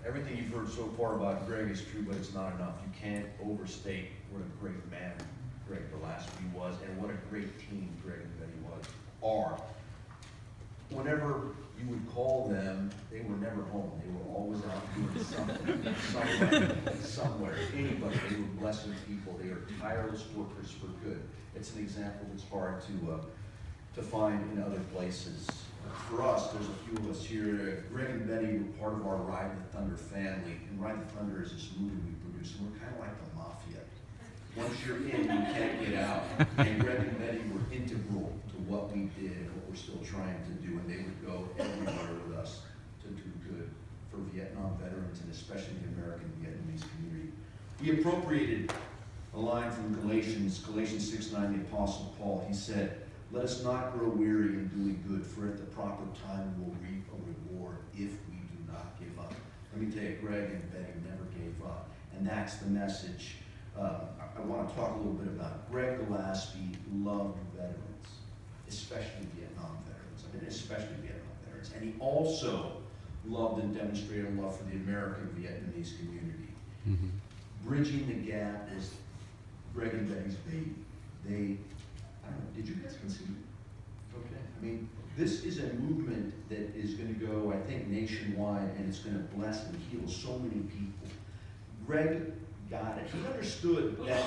everything you've heard so far about Greg is true, but it's not enough. You can't overstate what a great man Greg Gillespie was, and what a great team Greg and Betty are. Whenever you would call them, they were never home. They were always out doing something, somewhere, anybody. They were blessing people. They are tireless workers for good. It's an example that's hard to find in other places. For us, there's a few of us here. Greg and Betty were part of our Ride the Thunder family, and Ride the Thunder is this movie we produce, and we're kind of like the mafia. Once you're in, you can't get out. And Greg and Betty were integral to what we did and what we're still trying to do, and they would go everywhere with us to do good for Vietnam veterans, and especially the American Vietnamese community. We appropriated a line from Galatians 6:9, the Apostle Paul. He said, "Let us not grow weary in doing good, for at the proper time we'll reap a reward if we do not give up." Let me tell you, Greg and Betty never gave up, and that's the message. I want to talk a little bit about Greg Gillespie loved veterans, especially Vietnam veterans. I mean, especially Vietnam veterans. And he also loved and demonstrated love for the American Vietnamese community. Mm-hmm. Bridging the Gap is Greg and Betty's baby. I don't know, did you guys conceive it? Okay. I mean, this is a movement that is going to go, I think, nationwide, and it's going to bless and heal so many people. Greg got it. He understood that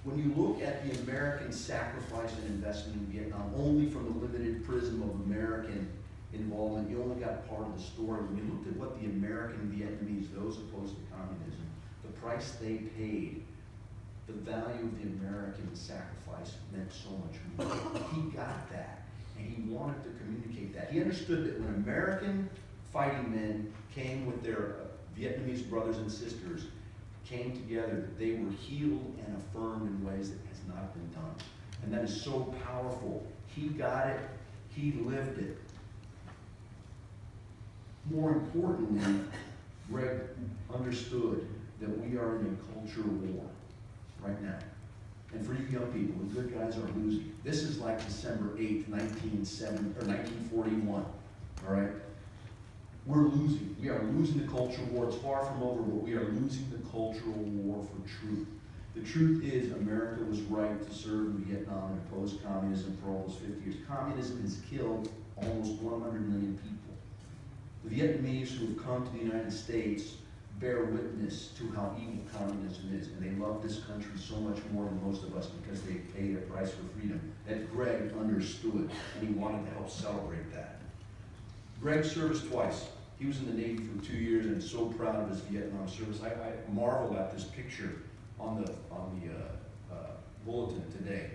when you look at the American sacrifice and investment in Vietnam only from the limited prism of American involvement, you only got part of the story. When you looked at what the American Vietnamese, those opposed to communism, the price they paid, the value of the American sacrifice meant so much more. He got that, and he wanted to communicate that. He understood that when American fighting men came with their Vietnamese brothers and sisters, came together, they were healed and affirmed in ways that has not been done. And that is so powerful. He got it, he lived it. More importantly, Greg understood that we are in a cultural war right now. And for you young people, the good guys are losing. This is like December 8th, 1941, all right? We're losing. We are losing the cultural war. It's far from over, but we are losing the cultural war for truth. The truth is America was right to serve in Vietnam and oppose communism for all those 50 years. Communism has killed almost 100 million people. The Vietnamese who have come to the United States bear witness to how evil communism is, and they love this country so much more than most of us because they paid a price for freedom. That Greg understood, and he wanted to help celebrate that. Greg served us twice. He was in the Navy for 2 years and is so proud of his Vietnam service. I marvel at this picture on the bulletin today.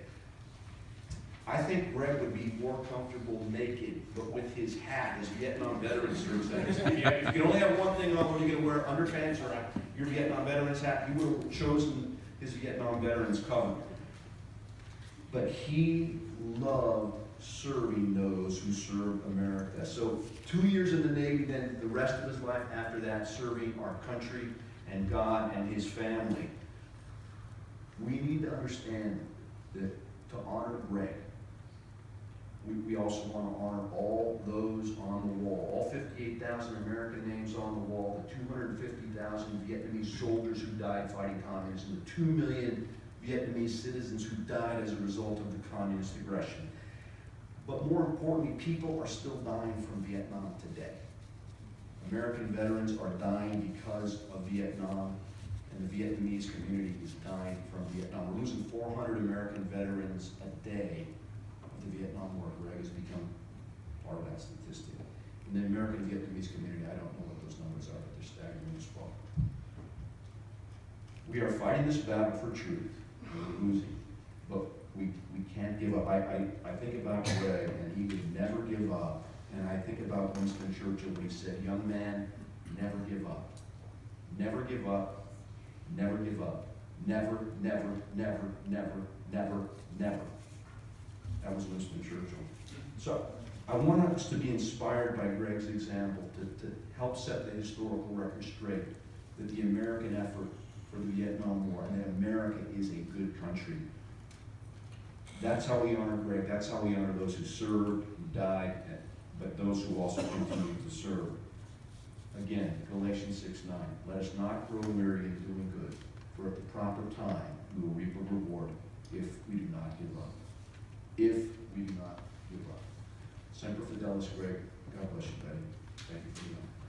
I think Greg would be more comfortable naked, but with his hat, his Vietnam veteran service. If you can only have one thing on, what are you going to wear? Underpants or your Vietnam veteran's hat? You would have chosen his Vietnam veteran's cover. But he loved serving those who served America. So 2 years in the Navy, then the rest of his life after that, serving our country and God and his family. We need to understand that to honor Greg, we also want to honor all those on the wall, all 58,000 American names on the wall, the 250,000 Vietnamese soldiers who died fighting communism, the 2 million Vietnamese citizens who died as a result of the communist aggression. But more importantly, people are still dying from Vietnam today. American veterans are dying because of Vietnam, and the Vietnamese community is dying from Vietnam. We're losing 400 American veterans a day of the Vietnam War. Greg has become part of that statistic. In the American Vietnamese community, I don't know what those numbers are, but they're staggering as well. We are fighting this battle for truth, and we're losing, but we can't give up. I think about Greg, and he would never give up. And I think about Winston Churchill when he said, "Young man, never give up. Never give up. Never give up. Never, never, never, never, never, never." That was Winston Churchill. So I want us to be inspired by Greg's example to help set the historical record straight that the American effort for the Vietnam War and that America is a good country. That's how we honor Greg. That's how we honor those who served, who died, but those who also continue to serve. Again, Galatians 6:9. Let us not grow weary in doing good, for at the proper time we will reap a reward if we do not give up. If we do not give up. Semper Fidelis, Greg. God bless you, buddy. Thank you for being on.